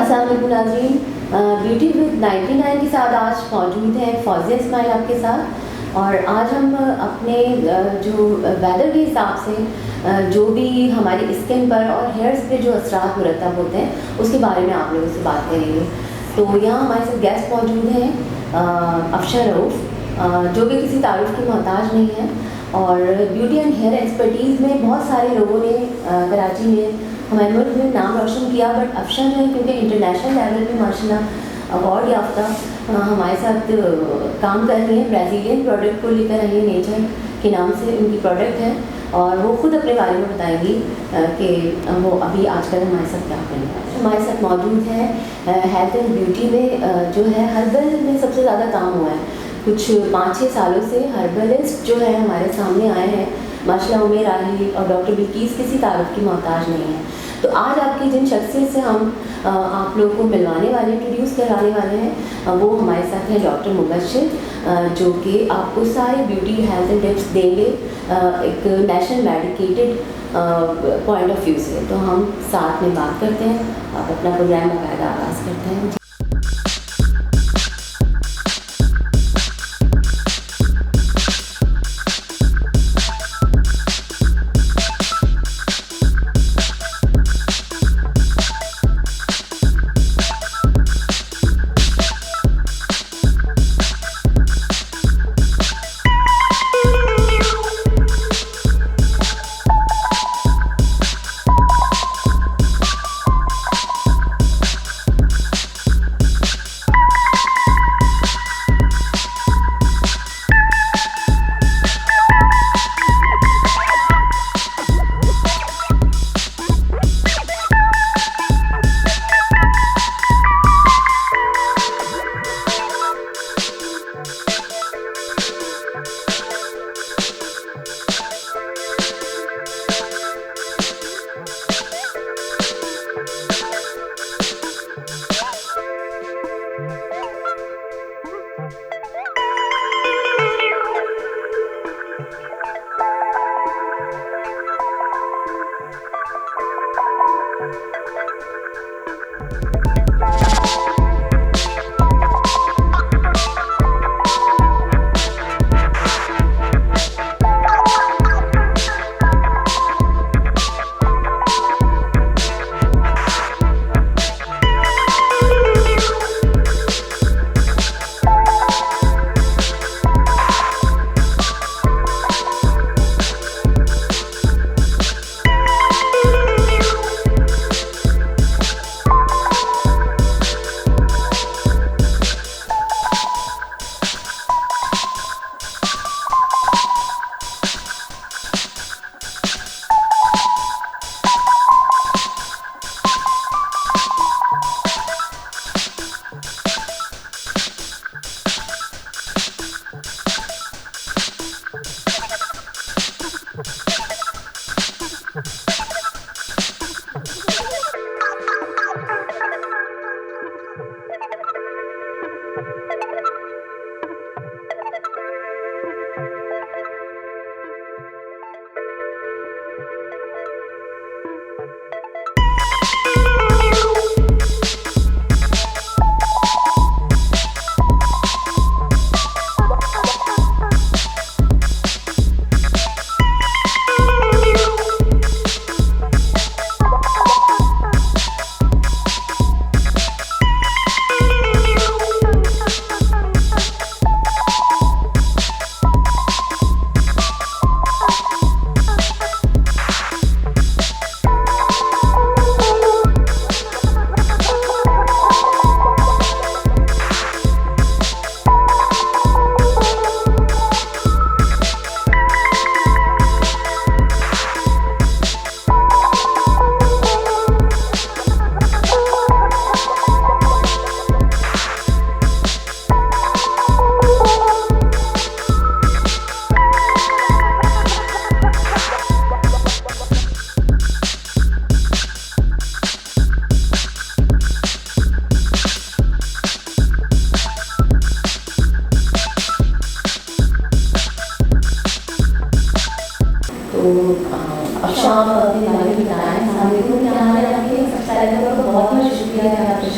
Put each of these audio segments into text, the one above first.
अस्सलाम वालेकुम नाज़रीन, ब्यूटी विद 99 के साथ आज मौजूद हैं फौजिया इस्माइल आपके साथ। और आज हम अपने जो वेदर के हिसाब से जो भी हमारी स्किन पर और हेयर्स पे जो असरात मुरतब होते हैं उसके बारे में आप लोगों से बात करेंगे। तो यहाँ हमारे साथ गेस्ट मौजूद हैं अफशा रऊफ़, जो कि किसी तारुफ की मोहताज नहीं है और ब्यूटी एंड हेयर एक्सपर्टीज़ में बहुत सारे लोगों ने कराची में हमारे मुल्क में नाम रोशन किया। बट अफशा जो है क्योंकि इंटरनेशनल लेवल पे माशाल्लाह अवार्ड याफ्ता हमारे साथ काम कर रही हैं। ब्राज़ीलियन प्रोडक्ट को लेकर आई है, नेचर के नाम से उनकी प्रोडक्ट है और वो ख़ुद अपने बारे में बताएंगी कि वो अभी आजकल हमारे साथ क्या कर रही है। हमारे साथ मौजूद है हेल्थ एंड ब्यूटी में जो है हर्बल में सबसे ज़्यादा काम हुआ है। कुछ 5-6 सालों से हर्बलिस्ट जो है हमारे सामने आए हैं माशाल्लाह। उमेर आली और डॉक्टर बिल्किस किसी तारुफ की मोहताज नहीं है। तो आज आपकी जिन शख्सियत से हम आप लोगों को मिलवाने वाले, इंट्रोड्यूस कराने वाले हैं, वो हमारे साथ हैं डॉक्टर मुबश्शिर, जो कि आपको सारे ब्यूटी हेल्थ एंड टिप्स देंगे एक national medicated point of view से। तो हम साथ में बात करते हैं, आप अपना प्रोग्राम बाकायदा आगाज़ करते हैं।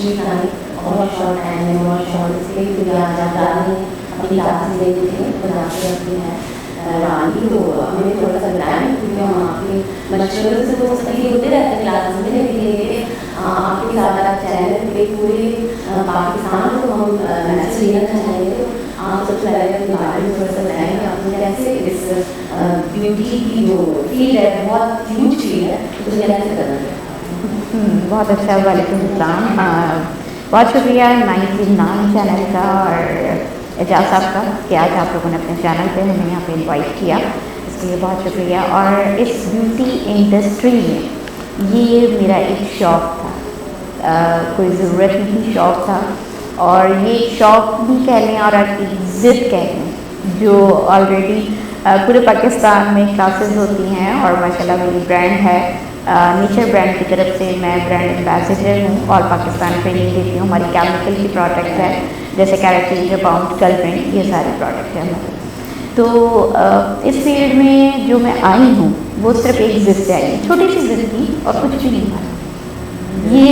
एक्चुअली बहुत शॉर्ट टाइम है, बहुत शॉर्ट, इसलिए फिर आज आप जा रहे हैं अपनी क्लासेस लेने के लिए पंजाब से अपनी है रानी, तो हमें थोड़ा सा बताएं क्योंकि हम आपके मशवरों से तो सही होते रहते हैं क्लासेस में, लेकिन आपके साथ चैनल पे पूरे पाकिस्तान को हम मैसेज लेना चाहेंगे। तो आप सबसे पहले अपने बारे में थोड़ा सा बताएंगे, आपने कैसे इस ब्यूटी की जो फील्ड है, बहुत ह्यूज फील्ड है, तो उसे कैसे करना है? बहुत अच्छा, वालेकुम सलाम। बहुत शुक्रिया 99 चैनल का और एजाज साहब का कि आज आप लोगों ने अपने चैनल पे हमें यहाँ पे इनवाइट किया, इसके लिए बहुत शुक्रिया। और इस ब्यूटी इंडस्ट्री में ये मेरा एक शौक़ था, कोई ज़रूरत नहीं, शौक़ था, और ये शौक़ भी कह लें और एक ज़िद कह लें जो ऑलरेडी पूरे पाकिस्तान में क्लासेस होती हैं। और माशाल्लाह मेरी ब्रांड है नेचर ब्रांड की तरफ से, मैं ब्रांड एम्बेसडर हूँ और पाकिस्तान ट्रेनिंग देती हूँ। हमारी केमिकल की प्रोडक्ट है जैसे कैरेटीन, रिबाउंड, कलप्रिंट, ये सारे प्रोडक्ट हैं हमारे। तो इस फील्ड में जो मैं आई हूँ वो सिर्फ एक ज़िद से आई, छोटी सी ज़िद थी और कुछ भी नहीं था। ये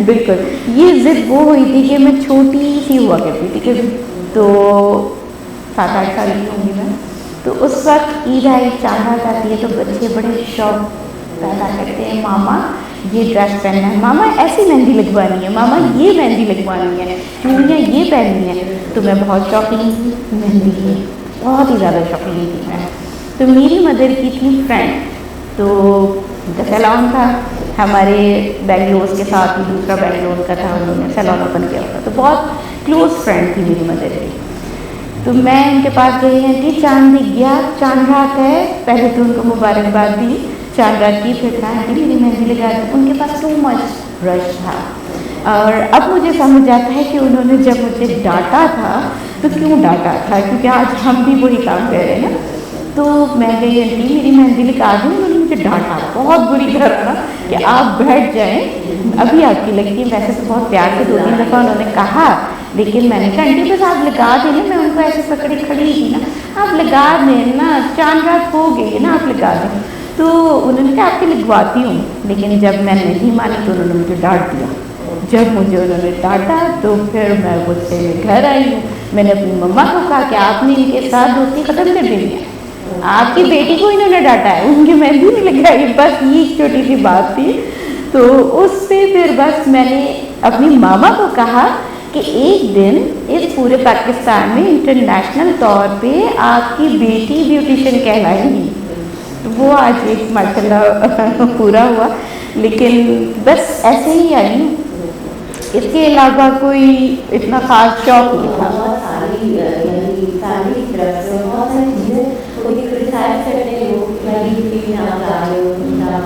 बिल्कुल ये ज़िद वो हुई थी कि मैं छोटी सी हुआ करती थी, ठीक है, तो 7-8 साल की होंगी मैं। तो उस वक्त ईद आई, चाँद रात आती है तो बच्चे बड़े शौक पैदा करते हैं, मामा ये ड्रेस पहनना है, मामा ऐसी मेहंदी लगवानी है, मामा ये मेहंदी लगवानी है, चूड़ियाँ ये पहननी है। तो मैं बहुत शौकीन थी मेहंदी की, बहुत ही ज़्यादा शौकीन थी मैं। तो मेरी मदर की थी फ्रेंड, तो उनका सैलून था हमारे बेंगलोर के साथ ही, दूसरा बेंगलोर का था, उन्होंने सैलून ओपन किया हुआ, तो बहुत क्लोज फ्रेंड थी मेरी मदर की। तो मैं उनके पास गई, आंटी चाँद दिख गया, चाँद रात है, पहले तो उनको मुबारकबाद दी चाँद रात की, फिर कहा आंटी मेरी मेहंदी लगा दी। उनके पास टू मच रश था, और अब मुझे समझ आता है कि उन्होंने जब मुझे डांटा था तो क्यों डांटा था, क्योंकि आज हम भी वही काम कर रहे हैं ना। तो मैं गई, आंटी मेरी मेहंदी लगा दूँ, उन्होंने मुझे डांटा बहुत बुरी तरह ना कि आप बैठ जाएँ, अभी आपकी लगती है। वैसे तो बहुत प्यार से 2-3 दफ़ा उन्होंने कहा, लेकिन मैंने कहा आंटी बस आप लगा देना, मैं उनको ऐसे पकड़े खड़ी थी ना, आप लगा दें ना, चाँद रात हो गई ना, आप लगा दें। तो उन्होंने कहा आपकी लगवाती हूँ, लेकिन जब मैं नहीं मानी तो उन्होंने मुझे डांट दिया। जब मुझे उन्होंने डांटा तो फिर मैं गुस्से में घर आई हूँ। मैंने अपनी मम्मा को कहा कि आपने इनके साथ दोस्ती ख़त्म कर दी है, आपकी बेटी को इन्होंने डांटा है, उनकी मेहंदी नहीं लगाई, बस ये छोटी सी बात थी। तो उससे फिर बस मैंने अपनी मामा को कहा कि एक दिन इस पूरे पाकिस्तान में इंटरनेशनल तौर पे आपकी बेटी ब्यूटिशियन कहलाएगी। तो वो आज एक माशाल्लाह पूरा हुआ, लेकिन बस ऐसे ही आई, इसके अलावा कोई इतना खास शौक नहीं था। बहुत सारी फैमिली की तरफ से बहुत सारी चीज़ें कोई क्रिटिसाइज करते हैं लोग, फील्ड में आप जा रहे हो,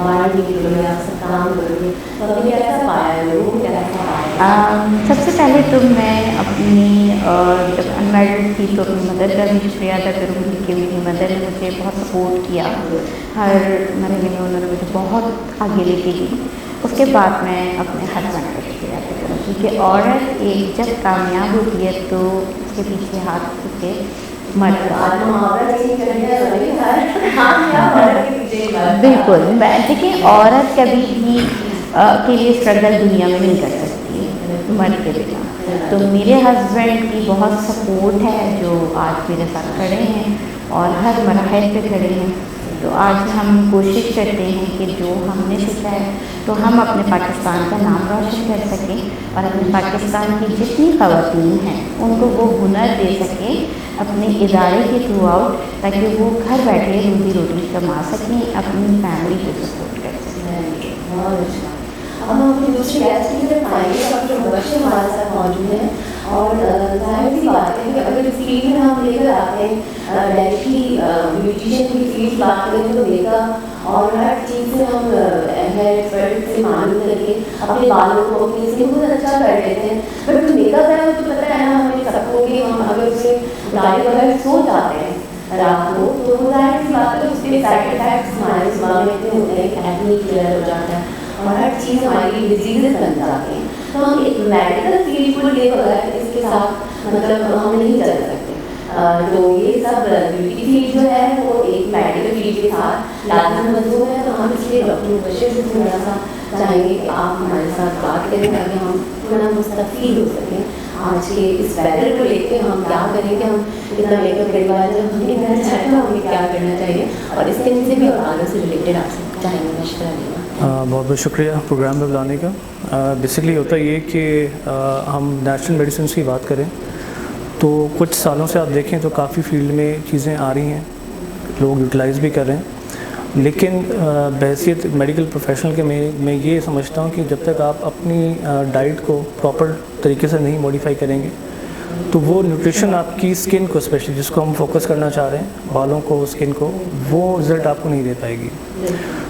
बाहर निकलोगे, आप सब काम करोगे, तो अभी कैसा पाया लोगों कैसा पाया? सबसे पहले तो मैं अपनी जब अनमैरिड थी तो अपनी मदर का भी शुक्रिया अदा करूँगी कि मेरी मदर ने मुझे बहुत सपोर्ट किया, हर महीने में उन्होंने मुझे बहुत आगे लेके गई। उसके बाद मैं अपने हस्बैंड का शुक्रिया अदा करूँगी कि औरत एक जब कामयाब होती है तो उसके पीछे हाथ के बिल्कुल, मैं देखिए औरत कभी भी के लिए स्ट्रगल दुनिया में नहीं कर सकती मर्द के बिना। तो मेरे हस्बैंड की बहुत सपोर्ट है जो आज मेरे साथ खड़े हैं और हर मरहले पे खड़े हैं। तो आज हम कोशिश करते हैं कि जो हमने सीखा है तो हम अपने पाकिस्तान का नाम रोशन कर सकें और अपने पाकिस्तान की जितनी ख़वातीन हैं उनको वो हुनर दे सकें अपने इदारे के थ्रू आउट, ताकि वो घर बैठे रोजी रोटी कमा सकें, अपनी फैमिली को सपोर्ट कर सकें। बहुत अच्छा। अब हम अपनी दूसरी गेस्ट की तरफ आएंगे, डॉक्टर मुबश्शिर हमारे साथ मौजूद हैं और जाहिर सी बात है कि अगर इस फील्ड में हम लेकर आते हैं डायरेक्ट की ब्यूटिशियन की फील्ड बात करें तो मेकअप और हर चीज़ से हम हेयर एक्सपर्ट से मालूम करके अपने बालों को अपनी स्किन को अच्छा कर लेते हैं। बट जो मेकअप है वो तो पता है ना हमें सबको कि हम अगर उसे गाड़ी वगैरह सो जाते हैं रात को तो जाहिर सी बात है उसके साइड इफेक्ट्स हमारे दिमाग में इतने होते हैं कि एक्ने क्लियर हो जाता है और हर चीज़ हमारी डिजीजेस बन जाती हैं। तो हम एक मेडिकल फील्ड को ले बगैर इसके साथ मतलब हम नहीं चल सकते। तो ये सब ब्यूटी फील्ड जो है वो एक मेडिकल फील्ड के साथ लाजमी मजबूत है, तो हम इसलिए डॉक्टर मुबशर से थोड़ा सा चाहेंगे कि आप हमारे साथ बात करें ताकि हम थोड़ा मुस्तफ़ीद हो सकें आज के इस वेदर को लेके। हम क्या करें कि हम इतना मेकअप करने वाले जब हम इधर जाए तो हमें क्या करना चाहिए, और स्किन से भी और बालों से रिलेटेड आपसे चाहेंगे मशवरा लेना। बहुत बहुत शुक्रिया प्रोग्राम में बुलाने का। बेसिकली होता ये कि हम नेचुरल मेडिसिन की बात करें तो कुछ सालों से आप देखें तो काफ़ी फील्ड में चीज़ें आ रही हैं, लोग यूटिलाइज़ भी कर रहे हैं, लेकिन बहैसियत मेडिकल प्रोफेशनल के मैं ये समझता हूँ कि जब तक आप अपनी डाइट को प्रॉपर तरीके से नहीं मॉडिफाई करेंगे तो वो न्यूट्रिशन आपकी स्किन को, स्पेशली जिसको हम फोकस करना चाह रहे हैं, बालों को, स्किन को, वो रिज़ल्ट आपको नहीं दे पाएगी।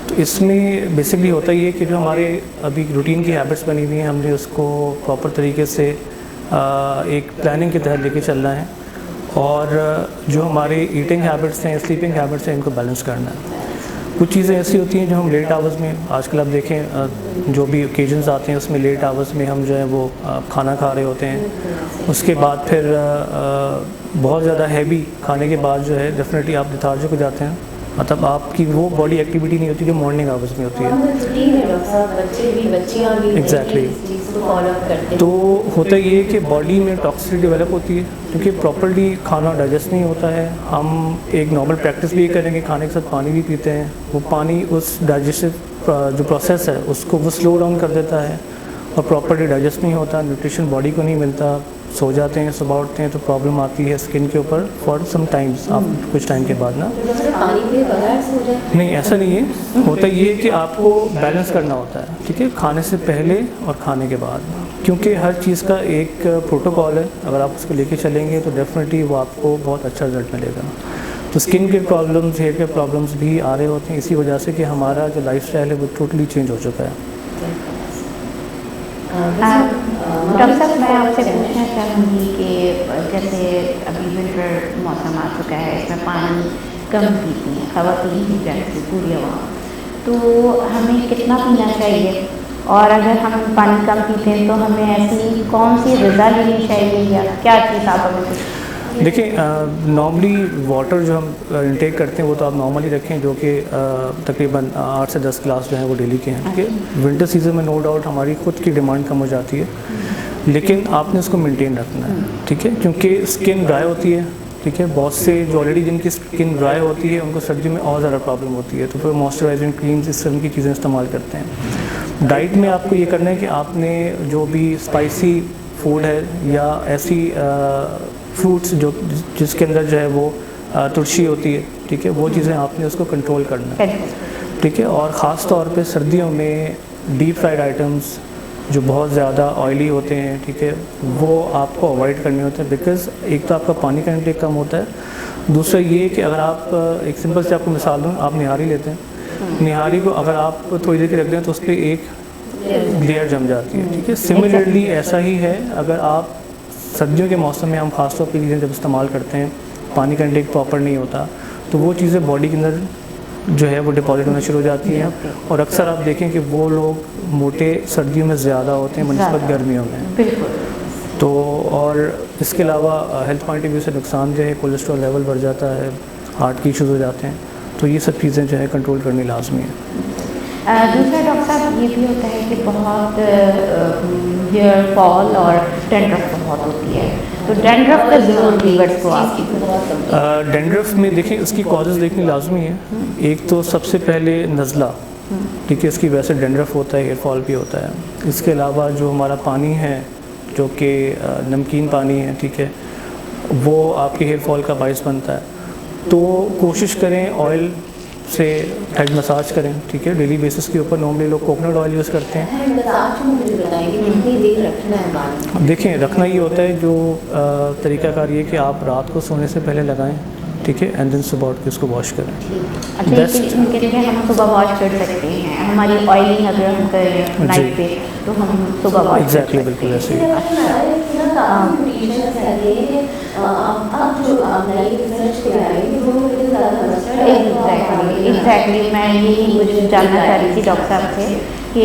तो इसमें बेसिकली होता ये कि जो हमारे अभी रूटीन की हैबिट्स बनी हुई हैं, हमने उसको प्रॉपर तरीके से एक प्लानिंग के तहत लेके चलना है, और जो हमारे ईटिंग हैबिट्स हैं, स्लीपिंग हैबिट्स हैं, इनको बैलेंस करना है। कुछ चीज़ें ऐसी होती हैं जो हम लेट आवर्स में, आजकल आप देखें जो भी ओकेजन्स आते हैं उसमें लेट आवर्स में हम जो है वो खाना खा रहे होते हैं, उसके बाद फिर बहुत ज़्यादा हैवी खाने के बाद जो है डेफिनेटली आप लेथार्जिक हो जाते हैं, मतलब आपकी वो बॉडी एक्टिविटी नहीं होती जो मॉर्निंग आवर्स में होती है। एग्जैक्टली। तो होता ये कि बॉडी में टॉक्सिसिटी डेवलप होती है क्योंकि प्रॉपर्ली खाना डाइजेस्ट नहीं होता है। हम एक नॉर्मल प्रैक्टिस भी करेंगे, खाने के साथ पानी भी पीते हैं, वो पानी उस डाइजेस्टिव जो प्रोसेस है उसको वो स्लो डाउन कर देता है और प्रॉपर्ली डाइजेस्ट नहीं होता, न्यूट्रिशन बॉडी को नहीं मिलता, सो जाते हैं, सुबह उठते हैं तो प्रॉब्लम आती है स्किन के ऊपर फॉर सम टाइम्स, आप कुछ टाइम के बाद ना। पानी के बगैर सो जाए? नहीं, ऐसा नहीं है, होता ये है कि आपको बैलेंस करना होता है, ठीक है, खाने से पहले और खाने के बाद, क्योंकि हर चीज़ का एक प्रोटोकॉल है, अगर आप उसको लेके चलेंगे तो डेफिनेटली वो आपको बहुत अच्छा रिजल्ट मिलेगा। तो स्किन के प्रॉब्लम्स, हेयर के प्रॉब्लम्स भी आ रहे होते हैं इसी वजह से कि हमारा जो लाइफस्टाइल है वो टोटली चेंज हो चुका है। डॉक्टर साहब, मैं आपसे पूछना चाहूँगी कि जैसे अभी विंटर मौसम आ चुका है, इसमें पानी कम पीती हैं ख़वातीन ही जैसे पूरी आवाम, तो हमें कितना पीना चाहिए, और अगर हम पानी कम पीते हैं तो हमें ऐसी कौन सी ग़िज़ा लेनी चाहिए या क्या चीज़ आप हमें? देखिए, नॉर्मली वाटर जो हम इंटेक करते हैं वो तो आप नॉर्मली रखें, जो कि तकरीबन 8 से 10 गिलास जो हैं वो डेली के हैं, ठीक है। विंटर सीजन में नो डाउट हमारी खुद की डिमांड कम हो जाती है, लेकिन आपने उसको मेंटेन रखना है, ठीक है, क्योंकि स्किन ड्राई होती है, ठीक है। बहुत से जो ऑलरेडी जिनकी स्किन ड्राई होती है उनको सर्दी में और ज़्यादा प्रॉब्लम होती है, तो फिर मॉइस्चराइजिंग क्रीम्स, इस तरह की चीज़ें इस्तेमाल करते हैं। डाइट में आपको ये करना है कि आपने जो भी स्पाइसी फूड है या ऐसी फ्रूट्स जो जिसके अंदर जो है वो तुलसी होती है, ठीक है, वो चीज़ें आपने उसको कंट्रोल करना है, ठीक है। और ख़ास तौर पे सर्दियों में डीप फ्राइड आइटम्स जो बहुत ज़्यादा ऑयली होते हैं, ठीक है, वो आपको अवॉइड करने होते हैं, बिकॉज़ एक तो आपका पानी का इंटेक कम होता है, दूसरा ये कि अगर आप एक सिंपल से आपको मिसाल दूँ, आप निहारी लेते हैं, निहारी को अगर आप थोड़ी देर के रख दें तो उस पर एक लेयर जम जाती है, ठीक है। सिमिलरली ऐसा ही है, अगर आप सर्दियों के मौसम में हम ख़ास तौर पर चीज़ें जब इस्तेमाल करते हैं, पानी का इंटेक प्रॉपर नहीं होता, तो वो चीज़ें बॉडी के अंदर जो है वो डिपॉजिट होना शुरू हो जाती हैं, और अक्सर आप देखें कि वो लोग मोटे सर्दियों में ज़्यादा होते हैं बनस्बत गर्मियों में। तो और इसके अलावा हेल्थ पॉइंट ऑफ व्यू से नुकसानदेह है, कोलेस्ट्रॉल लेवल बढ़ जाता है, हार्ट के इशूज़ हो जाते हैं, तो ये सब चीज़ें जो है कंट्रोल करनी लाजमी है। दूसरा डॉक्टर साहब ये भी होता है कि बहुत हेयर फॉल और डैंड्रफ बहुत होती है, तो डैंड्रफ का ज़रूर लीवर्स को आप डैंड्रफ में देखें उसकी कॉजेज़ देखनी लाजमी है। एक तो सबसे पहले नज़ला, ठीक है, इसकी वजह से डैंड्रफ होता है, हेयर फॉल भी होता है। इसके अलावा जो हमारा पानी है जो कि नमकीन पानी है, ठीक है, वो आपके हेयर फॉल का बाइस बनता है। तो कोशिश करें ऑयल से हेड मसाज करें, ठीक है, डेली बेसिस के ऊपर। नॉर्मली लोग कोकोनट ऑयल यूज़ करते हैं। देखें, रखना ये होता है, जो तरीक़ाकार ये कि आप रात को सोने से पहले लगाएं, ठीक है, एंड देन सुबह उठ के उसको वॉश करें। बेस्ट इनके लिए हम सुबह वॉश कर सकते हैं, हमारी ऑयलिंग अगर हम करें नाइट पे तो हम सुबह वॉश एग्जैक्टली, बिल्कुल ऐसे ही। एग्जैक्टली मैं यही मुझे जानना चाह रही थी डॉक्टर साहब से कि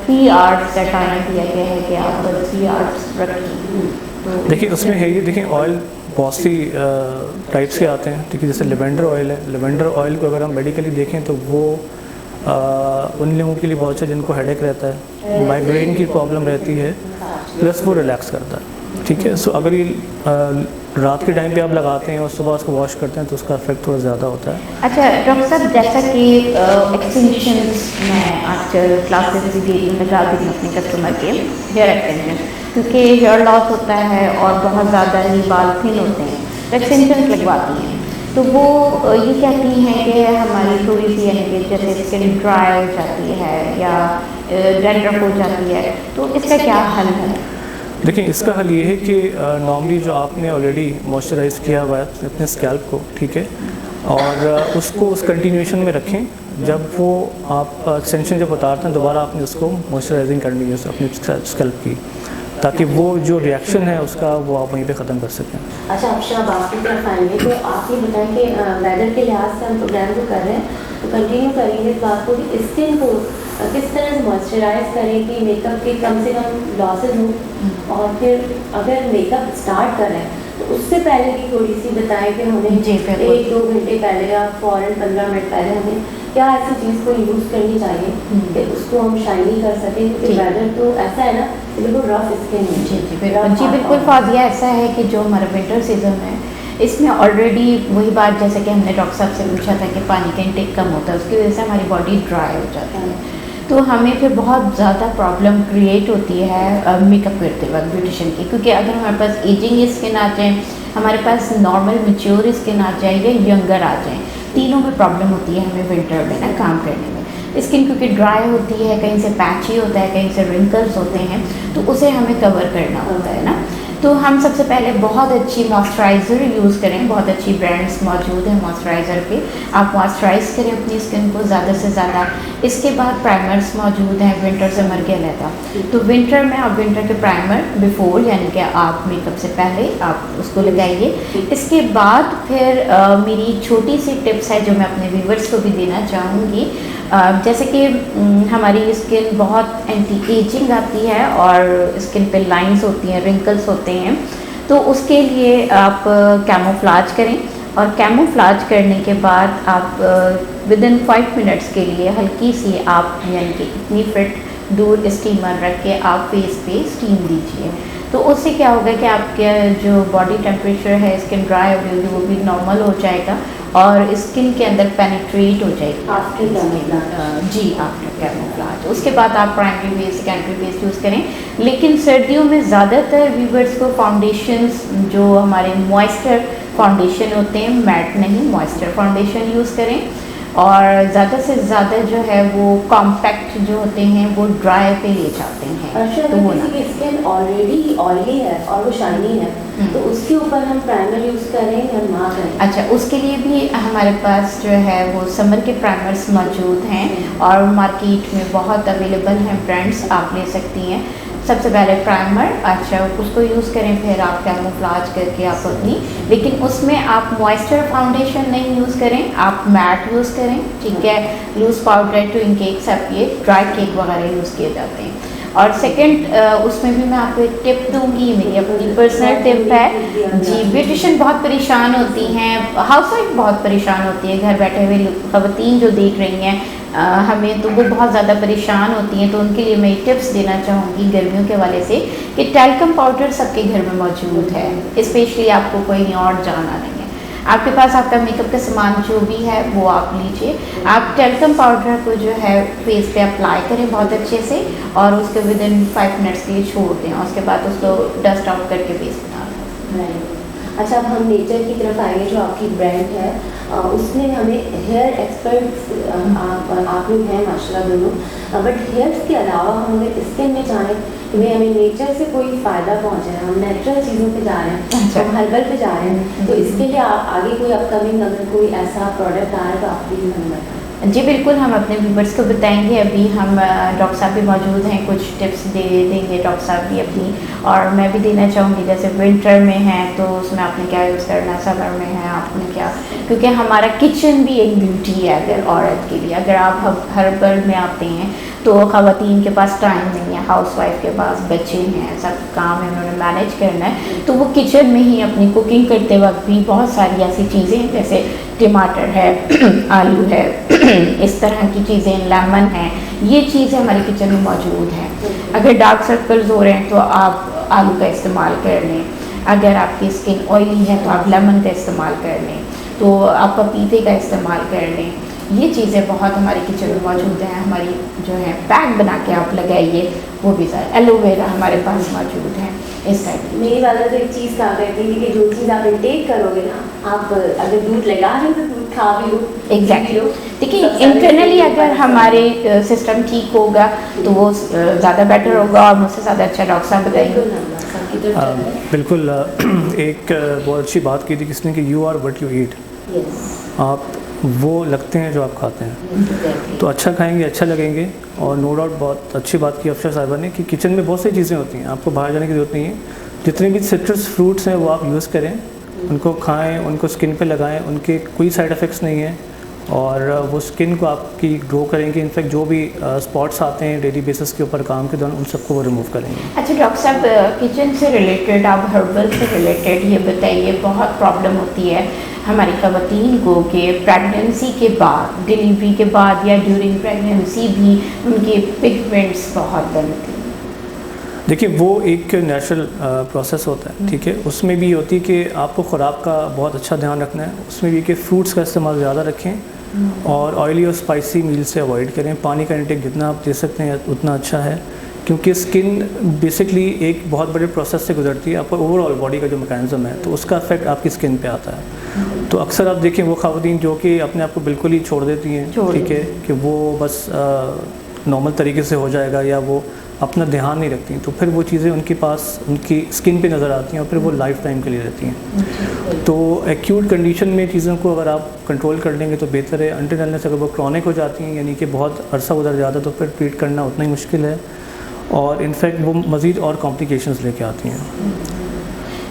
3 आवर्स का टाइम दिया गया है कि आप 3 आवर्स रखें। देखिए उसमें है ये, देखिए ऑयल बहुत सी टाइप्स के आते हैं, ठीक है। जैसे लेवेंडर ऑयल है, लेवेंडर ऑयल को अगर हम मेडिकली देखें तो वो उन लोगों के लिए बहुत अच्छा जिनको हेडेक रहता है, माइग्रेन की प्रॉब्लम रहती है, प्लस वो रिलैक्स करता है, ठीक है। सो अगर ये रात के टाइम पे आप लगाते हैं और सुबह उसको वॉश करते हैं तो उसका इफेक्ट थोड़ा ज़्यादा होता है। अच्छा डॉक्टर साहब, जैसा कि एक्सटेंशंस मैं आजकल क्लासेस भी लगा दी हूँ अपने कस्टमर के हेयर एक्सटेंशन, क्योंकि हेयर लॉस होता है और बहुत ज़्यादा ही बाल थिन होते हैं, तो एक्सटेंशन लगवाती हैं तो वो ये कहती हैं कि हमारी थोड़ी सी यानी कि जैसे स्किन ड्राई हो जाती है या डैंड्रफ हो जाती है, तो इसका क्या हल है? देखिए, इसका हल ये है कि नॉर्मली जो आपने ऑलरेडी मॉइस्चराइज़ किया हुआ है अपने स्कैल्प को, ठीक है, और उसको उस कंटिन्यूएशन में रखें। जब वो आप एक्सटेंशन जब उतारते हैं दोबारा आपने उसको मॉइस्चराइजिंग करनी है अपने स्कैल्प की, ताकि वो जो रिएक्शन है उसका वो आप वहीं पे ख़त्म कर सकें। अच्छा, आप शाह आपकी तरफ आएंगे तो आप ये बताएं कि वेदर के लिहाज से हम प्रोग्राम जो कर रहे हैं तो कंटिन्यू करेंगे इस बात को कि स्किन को किस तरह से मॉइस्चराइज करें कि मेकअप के कम से कम लॉसेज हों, और फिर अगर मेकअप स्टार्ट कर रहे हैं तो उससे पहले की थोड़ी सी बताएं कि हमें 1-2 घंटे पहले या फ़ौरन 15 मिनट पहले हमें क्या ऐसी चीज़ को यूज़ करनी चाहिए कि उसको हम शाइनी कर सकें, क्योंकि वेदर तो ऐसा है ना बिल्कुल रफ स्किन है। जी बिल्कुल फाजिया, ऐसा है कि जो हमारा विंटर सीजन है इसमें ऑलरेडी वही बात जैसे कि हमने डॉक्टर साहब से पूछा था कि पानी का इंटेक कम होता है, उसकी वजह से हमारी बॉडी ड्राई हो जाती है, तो हमें फिर बहुत ज़्यादा प्रॉब्लम क्रिएट होती है मेकअप करते वक्त ब्यूटिशियन की, क्योंकि अगर हमारे पास एजिंग स्किन आ जाए, हमारे पास नॉर्मल मैच्योर स्किन आ जाए या यंगर आ जाए, तीनों में प्रॉब्लम होती है हमें विंटर में ना काम करने में। स्किन क्योंकि ड्राई होती है, कहीं से पैची होता है, कहीं से रिंकल्स होते हैं, तो उसे हमें कवर करना होता है ना। तो हम सबसे पहले बहुत अच्छी मॉइस्चराइज़र यूज़ करें, बहुत अच्छी ब्रांड्स मौजूद हैं मॉइस्चराइज़र के, आप मॉइस्चराइज़ करें अपनी स्किन को ज़्यादा से ज़्यादा। इसके बाद प्राइमर्स मौजूद हैं विंटर समर के अलहदा, तो विंटर में आप विंटर के प्राइमर बिफोर यानी कि आप मेकअप से पहले आप उसको लगाइए। इसके बाद फिर मेरी छोटी सी टिप्स है जो मैं अपने व्यूवर्स को भी देना चाहूँगी। जैसे कि हमारी स्किन बहुत एंटी एजिंग आती है और स्किन पे लाइंस होती हैं, रिंकल्स होते हैं, तो उसके लिए आप कैमोफ्लाज करें, और कैमोफ्लाज करने के बाद आप विदिन 5 मिनट्स के लिए हल्की सी आप यानी कि इतनी फिट दूर स्टीमर रख के आप फेस पे स्टीम दीजिए, तो उससे क्या होगा कि आपके जो बॉडी टेम्परेचर है, स्किन ड्राई हो रही होगी वो भी नॉर्मल हो जाएगा और स्किन के अंदर पेनिट्रेट हो जाएगी आफ्टर कैमोफ्लेज। जी आफ्टर कैमोफ्लेज। उसके बाद आप primary base secondary base use करें, लेकिन सर्दियों में ज़्यादातर व्यूवर्स को फाउंडेशंस जो हमारे मॉइस्चर फाउंडेशन होते हैं, मैट नहीं मॉइस्चर फाउंडेशन यूज़ करें, और ज़्यादा से ज़्यादा जो है वो कॉम्पैक्ट जो होते हैं वो ड्राई पे ले जाते हैं। अच्छा, तो तो वो ना किसी की स्किन ऑलरेडी ऑयली है और वो शाइनी है तो उसके ऊपर हम प्राइमर यूज़ करें या ना करें? अच्छा, उसके लिए भी हमारे पास जो है वो समर के प्राइमर्स मौजूद हैं और मार्केट में बहुत अवेलेबल हैं ब्रांड्स, आप ले सकती हैं। सबसे पहले प्राइमर, अच्छा उसको यूज़ करें, फिर आप कैमोफ्लेज करके आप अपनी, लेकिन उसमें आप मॉइस्चर फाउंडेशन नहीं यूज़ करें, आप मैट यूज़ करें, ठीक है। लूज़ पाउडर ट्विन केक्स, आप ये ड्राई केक वगैरह यूज़ किए जाते हैं। और सेकंड उसमें भी मैं आपको एक टिप दूंगी, मेरी अपनी पर्सनल टिप है जी। ब्यूटिशियन बहुत परेशान होती हैं, हाउसवाइफ बहुत परेशान होती है, घर बैठे हुए खवातीन जो देख रही हैं हमें, तो वो बहुत ज़्यादा परेशान होती हैं, तो उनके लिए मैं टिप्स देना चाहूँगी गर्मियों के हवाले से कि टैल्कम पाउडर सबके घर में मौजूद है, स्पेशली आपको कहीं और जाना नहीं है, आपके पास आपका मेकअप का सामान जो भी है वो आप लीजिए, आप टैल्कम पाउडर को जो है फेस पे अप्लाई करें बहुत अच्छे से, और उसके विदिन 5 मिनट्स के लिए छोड़ दें, और उसके बाद उसको डस्ट आउट करके फेस बना लें। अच्छा, अब हम नेचर की तरफ आएंगे, जो आपकी ब्रांड है उसमें हमें हेयर एक्सपर्ट्स आप लोग हैं माशाल्लाह दोनों, बट हेयर्स के अलावा हम अगर स्किन में चाहें कि भाई हमें नेचर से कोई फ़ायदा पहुँचे, हम नेचुरल चीज़ों पे जा रहे हैं, हम हर्बल पे जा रहे हैं, तो इसके लिए आगे कोई अपकमिंग अगर कोई ऐसा प्रोडक्ट आ रहा है तो आप प्लीज़ हमें बताएं। जी बिल्कुल, हम अपने व्यूवर्स को बताएंगे। अभी हम डॉक्टर साहब भी मौजूद हैं, कुछ टिप्स दे देंगे डॉक्टर साहब भी अपनी, और मैं भी देना चाहूँगी जैसे विंटर में है तो उसमें आपने क्या यूज़ करना, समर में है आपने क्या, क्योंकि हमारा किचन भी एक ब्यूटी है अगर औरत के लिए। अगर आप हर्बल में आते हैं तो ख़वातीन के पास टाइम नहीं है, हाउसवाइफ के पास बच्चे हैं, सब काम है उन्होंने मैनेज करना है, तो वो किचन में ही अपनी कुकिंग करते वक्त भी बहुत सारी ऐसी चीज़ें जैसे टमाटर है आलू है इस तरह की चीज़ें, लेमन है, ये चीज़ें हमारे किचन में मौजूद हैं। अगर डार्क सर्कल्स हो रहे हैं तो आप आलू का इस्तेमाल कर लें, अगर आपकी स्किन ऑयली है तो आप लेमन का इस्तेमाल कर लें, तो आप पपीते का इस्तेमाल कर लें। ये चीज़ें बहुत हमारे किचन में मौजूद हैं। हमारी जो है पैक बना के आप लगाइए, वो भी सारा एलोवेरा हमारे पास मौजूद है इस टाइप की। मेरी वाला तो एक चीज़ कहा करती थी कि जो चीज़ आप इंटेक करोगे ना, आप अगर दूध लगा रहे हो तो दूध खा भी लो। एग्जैक्टली, देखिए इंटरनली अगर हमारे सिस्टम ठीक होगा तो वो ज़्यादा बेटर होगा, और मुझसे ज़्यादा अच्छा डॉक्टर साहब बताएंगे। बिल्कुल एक बहुत अच्छी बात की थी किसने कि you are what you eat. आप वो लगते हैं जो आप खाते हैं, तो अच्छा खाएंगे अच्छा लगेंगे। और नो डाउट बहुत अच्छी बात की अफसर साहिबा ने कि किचन में बहुत सारी चीज़ें होती हैं, आपको बाहर जाने की ज़रूरत नहीं है। जितने भी सिट्रस फ्रूट्स हैं वो आप यूज़ करें, उनको खाएं, उनको स्किन पे लगाएं, उनके कोई साइड इफ़ेक्ट्स नहीं है, और वो स्किन को आपकी ग्रो करेंगे। इनफैक्ट जो भी स्पॉट्स आते हैं डेली बेसिस के ऊपर काम के दौरान, उन सबको वो रिमूव करेंगे। अच्छा डॉक्टर साहब, किचन से रिलेटेड, आप हर्बल से रिलेटेड ये बताइए, बहुत प्रॉब्लम होती है हमारी ख़वातीन को कि प्रेगनेंसी के बाद, डिलीवरी के बाद या ड्यूरिंग प्रेगनेंसी भी उनके पिगमेंट्स बहुत बनते हैं। देखिए वो एक नेचुरल प्रोसेस होता है, ठीक है। उसमें भी होती है कि आपको ख़ुराक का बहुत अच्छा ध्यान रखना है। उसमें भी कि फ्रूट्स का इस्तेमाल ज़्यादा रखें, और ऑयली और स्पाइसी मील से अवॉइड करें। पानी का इंटेक जितना आप दे सकते हैं उतना अच्छा है, क्योंकि स्किन बेसिकली एक बहुत बड़े प्रोसेस से गुजरती है। आपका ओवरऑल बॉडी का जो मैकेनिज़्म है, तो उसका इफेक्ट आपकी स्किन पे आता है। तो अक्सर आप देखें वो ख़वातीन जो कि अपने आप को बिल्कुल ही छोड़ देती हैं, ठीक है, कि वो बस नॉर्मल तरीके से हो जाएगा, या वो अपना ध्यान नहीं रखती, तो फिर वो चीज़ें उनके पास उनकी स्किन पे नज़र आती हैं, और फिर वो लाइफ टाइम के लिए रहती हैं। तो एक्यूट कंडीशन में चीज़ों को अगर आप कंट्रोल कर लेंगे तो बेहतर है। अनटिल अनलेस अगर वो क्रॉनिक हो जाती हैं, यानी कि बहुत अरसा गुजर जाता है, तो फिर ट्रीट करना उतना ही मुश्किल है, और इनफैक्ट वो मज़ीद और कॉम्प्लिकेशंस लेके आती हैं।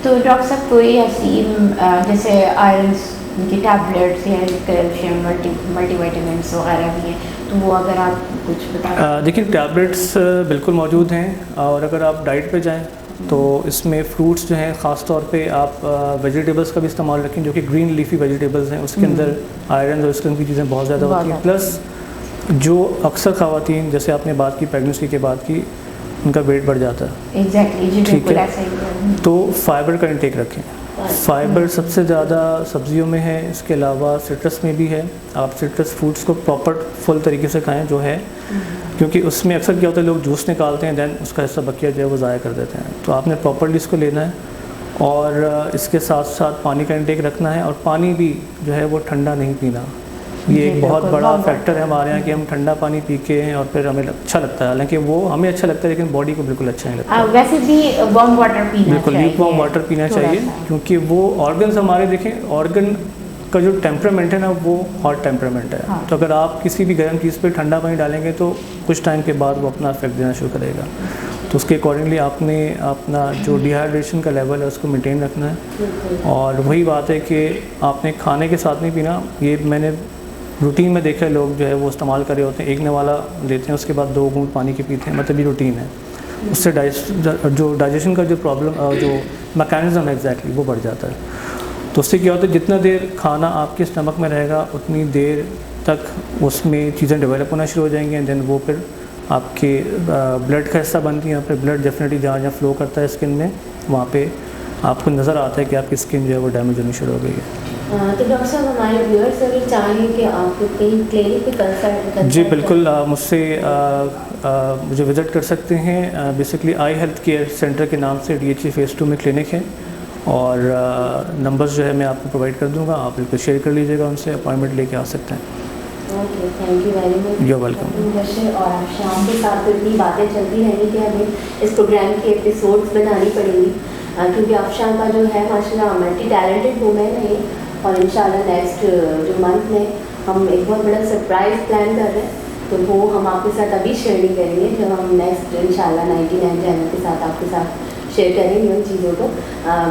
तो डॉक्टर साहब कोई ऐसी जैसे आयरन की टैबलेट्स या कैल्शियम मल्टीविटामिन्स वगैरह भी हैं, तो वो अगर आप कुछ बताएं। देखिए टैबलेट्स बिल्कुल मौजूद हैं, और अगर आप डाइट पे जाएं तो इसमें फ्रूट्स जो हैं ख़ास तौर पे आप वेजिटेबल्स का भी इस्तेमाल रखें, जो कि ग्रीन लीफी वेजिटेबल्स हैं, उसके अंदर आयरन और इस तरह की चीज़ें बहुत ज़्यादा होती हैं। प्लस जो अक्सर ख़वातीन, जैसे आपने बात की प्रेगनेंसी के बाद की, उनका वेट बढ़ जाता है। एग्जैक्टली जी, बिल्कुल ऐसा ही है। तो फाइबर का इंटेक रखें। फाइबर सबसे ज़्यादा सब्जियों में है, इसके अलावा सिट्रस में भी है। आप सिट्रस फ्रूट्स को प्रॉपर फुल तरीके से खाएं जो है, क्योंकि उसमें अक्सर क्या होता है, लोग जूस निकालते हैं, दैन उसका हिस्सा बकिया जो है वो ज़ाया कर देते हैं। तो आपने प्रॉपरली इसको लेना है, और इसके साथ साथ पानी का इंटेक रखना है, और पानी भी जो है वो ठंडा नहीं पीना। ये एक बहुत बड़ा फैक्टर है हमारे यहाँ कि हम ठंडा पानी पी के हैं और फिर हमें अच्छा लगता है, हालांकि वो हमें अच्छा लगता है लेकिन बॉडी को बिल्कुल अच्छा नहीं लगता। वैसे भी वार्म वाटर पीना बिल्कुल लीक वार्म वाटर पीना चाहिए, क्योंकि वो ऑर्गन्स हमारे, देखें ऑर्गन का जो टेम्परामेंट है ना, वो हॉट टेम्परामेंट है। हाँ। तो अगर आप किसी भी गर्म चीज़ पे ठंडा पानी डालेंगे तो कुछ टाइम के बाद वो अपना इफेक्ट देना शुरू करेगा। तो उसके अकॉर्डिंगली आपने अपना जो डिहाइड्रेशन का लेवल है उसको मेंटेन रखना है। और वही बात है कि आपने खाने के साथ नहीं पीना। ये मैंने रूटीन में देखा है, लोग जो है वो इस्तेमाल कर रहे होते हैं, एक नवाला लेते हैं, उसके बाद 2 घूंट पानी के पीते हैं, मतलब ये रूटीन है। उससे जो डाइजेशन का जो प्रॉब्लम जो मैकेनिज़्म है एग्जैक्टली वो बढ़ जाता है। तो उससे क्या होता है, जितना देर खाना आपके स्टमक में रहेगा उतनी देर तक उसमें चीज़ें डेवलप होना शुरू हो जाएंगी, एंड देन वो फिर आपके ब्लड का हिस्सा बनती है। फिर ब्लड डेफिनेटली जहाँ जहाँ फ्लो करता है स्किन में, वहाँ पे आपको नज़र आता है कि आपकी स्किन जो है वो डैमेज होनी शुरू हो गई है। तो डॉक्टर साहब, हमारे व्यूअर्स अगर चाहें कि आप कहीं क्लिनिक पे कंसल्ट जी बिल्कुल, मुझसे मुझे विज़िट कर सकते हैं। Basically I health care centre के नाम से DHA फेज़ 2 में क्लिनिक है, और नंबर्स जो है मैं आपको प्रोवाइड कर दूंगा, आप बिल्कुल शेयर कर लीजिएगा, उनसे अपॉइंटमेंट लेके आ सकते हैं। Okay, thank you very much. You welcome. और आप शाम के साथ तो इतनी बातें चलती रहेंगी कि हमें इस प्रोग्राम की एपिसोड्स बनानी पड़ेंगी, क्योंकि अफशान का जो है माशाल्लाह मल्टी टैलेंटेड वूमेन है, और इंशाल्लाह नेक्स्ट जो मंथ में हम एक बहुत बड़ा सरप्राइज़ प्लान कर रहे हैं, तो वो हम आपके साथ अभी शेयर नहीं करेंगे, जब हम नेक्स्ट इंशाल्लाह 99 चैनल के साथ आपके साथ शेयर करेंगे उन चीज़ों को।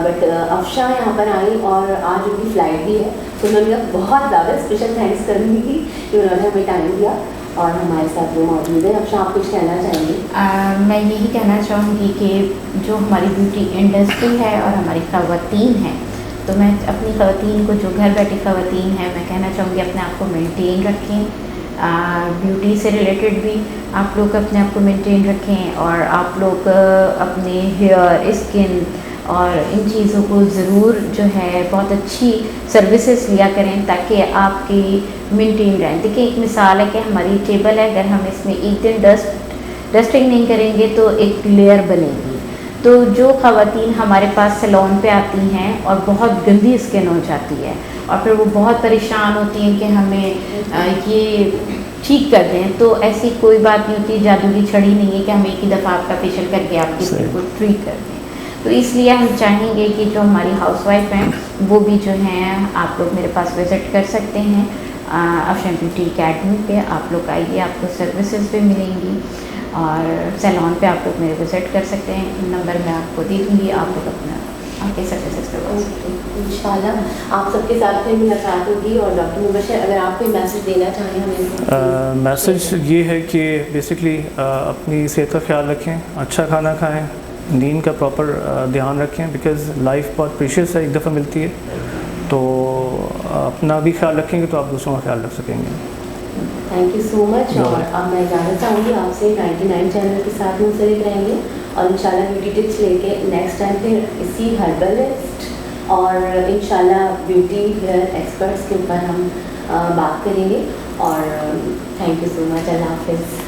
बट अफशा यहाँ पर आई और आज उनकी फ़्लाइट भी है, तो मैं उनका बहुत ज़्यादा स्पेशल थैंक्स करूँगी कि उन्होंने हमें टाइम दिया और हमारे साथ वो मौजूद है। अफशा, आप कुछ कहना चाहेंगे? मैं यही कहना चाहूँगी कि जो हमारी ब्यूटी इंडस्ट्री है और हमारी ख़वातीन हैं, तो मैं अपनी ख़वातीन को, जो घर बैठी ख़वातीन हैं, मैं कहना चाहूँगी अपने आप को मेंटेन रखें। ब्यूटी से रिलेटेड भी आप लोग अपने आप को मेंटेन रखें और आप लोग अपने हेयर, स्किन और इन चीज़ों को ज़रूर जो है बहुत अच्छी सर्विसेज लिया करें ताकि आपकी मेंटेन रहें। देखिए, एक मिसाल है कि हमारी टेबल है, अगर हम इसमें एक दिन डस्टिंग नहीं करेंगे तो एक लेयर बनेगी। तो जो ख़वातीन हमारे पास सैलून पे आती हैं और बहुत गंदी स्किन हो जाती है और फिर वो बहुत परेशान होती हैं कि हमें ये ठीक कर दें, तो ऐसी कोई बात नहीं होती, जादू की छड़ी नहीं है कि हम एक ही दफ़ा आपका फेशियल करके आपकी स्किन को ट्रीट कर दें। तो इसलिए हम चाहेंगे कि जो हमारी हाउसवाइफ हैं वो भी जो हैं, आप लोग मेरे पास विज़िट कर सकते हैं अफशा ब्यूटी अकेडमी पे। आप लोग आइए, आपको सर्विसेज भी मिलेंगी और सैलून पे आप लोग मेरे विज़िट कर सकते हैं। नंबर मैं आपको दे दूँगी, आप लोग अपना आके सर्विसेज करवा सकते हैं। इंशाल्लाह आप सबके साथ फिर मुलाकात होगी। और डॉक्टर मुबशर, अगर आप कोई मैसेज देना चाहें हमें? मैसेज ये है कि बेसिकली अपनी सेहत का ख्याल रखें, अच्छा खाना खाएं, नींद का प्रॉपर ध्यान रखें, बिकॉज़ लाइफ बहुत प्रीशियस है, एक दफ़ा मिलती है, तो अपना भी ख्याल रखेंगे तो आप दूसरों का ख्याल रख सकेंगे। Thank you so much. और अब मैं इजाज़त चाहूँगी आपसे, 99 चैनल के साथ मुंसलिक रहेंगे और इंशाल्लाह ब्यूटी टिप्स लेके नेक्स्ट टाइम फिर इसी हर्बलिस्ट और इंशाल्लाह ब्यूटी हेयर एक्सपर्ट्स के ऊपर हम बात करेंगे। और थैंक यू सो मच। अल्लाह हाफ़िज़।